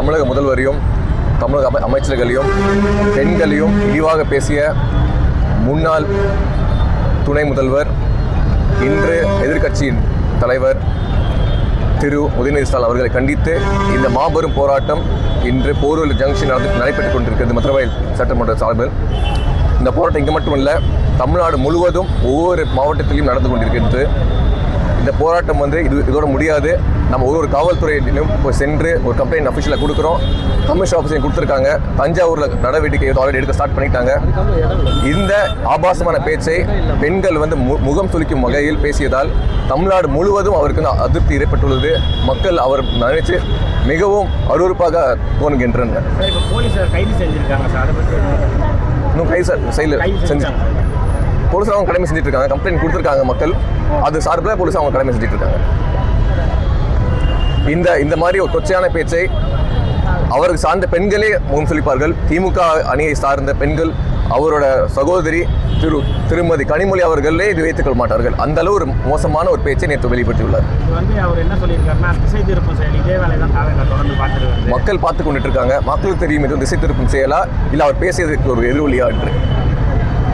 தமிழக முதல்வரையும் தமிழக அமைச்சர்களையும் பெண்களையும் இழிவாக பேசிய முன்னாள் துணை முதல்வர் இன்று எதிர்க்கட்சியின் தலைவர் திரு உதயநிதி ஸ்டாலின் அவர்களை கண்டித்து இந்த மாபெரும் போராட்டம் இன்று போரூர் ஜங்ஷன் நடைபெற்றுக் கொண்டிருக்கிறது. மதுரவாயல் சட்டமன்ற சார்பில் இந்த போராட்டம் இங்கே மட்டும் இல்லை, தமிழ்நாடு முழுவதும் ஒவ்வொரு மாவட்டத்திலையும் நடந்து கொண்டிருக்கிறது. இந்த போராட்டம் இதோட முடியாது. நம்ம ஒரு காவல்துறையிலும் சென்று ஒரு கம்ப்ளைண்ட் அஃபிஷியலாக கொடுக்குறோம். கமிஷன் ஆஃபீஸையும் கொடுத்துருக்காங்க. தஞ்சாவூரில் நடவடிக்கை ஆல்ரெடி எடுக்க ஸ்டார்ட் பண்ணிட்டாங்க. இந்த ஆபாசமான பேச்சை பெண்கள் முகம் சுளிக்கும் வகையில் பேசியதால் தமிழ்நாடு முழுவதும் அவருக்கு அதிருப்தி ஏற்பட்டுள்ளது. மக்கள் அவர் நினைச்சு மிகவும் அருவருப்பாக தோணுகின்றனர். இன்னும் செஞ்சு போலீஸ் அவங்க கடமை செஞ்சுட்டு இருக்காங்க. கம்ப்ளைண்ட் கொடுத்துருக்காங்க மக்கள். அது சார்பில் போலீஸ் அவங்க கடமை செஞ்சுட்டு இருக்காங்க. இந்த மாதிரி ஒரு கொச்சையான பேச்சை அவருக்கு சார்ந்த பெண்களே முகம் சொல்லிப்பார்கள். திமுக அணியை சார்ந்த பெண்கள், அவரோட சகோதரி திருமதி கனிமொழி அவர்களே இது வைத்துக் கொள்ள மாட்டார்கள். அந்த அளவு ஒரு மோசமான ஒரு பேச்சை நேற்று வெளிப்படுத்தியுள்ளார். அவர் என்ன சொல்லியிருக்காருன்னா, திசை திருப்பும் செயல் இதே வேலை தான் தொடர்ந்து பார்த்துட்டு மக்கள் பார்த்து கொண்டுட்டு இருக்காங்க. மக்களுக்கு தெரியும் இது திசை திருப்பும் செயலா இல்லை அவர் பேசியதுக்கு ஒரு எதிரொலியா என்று.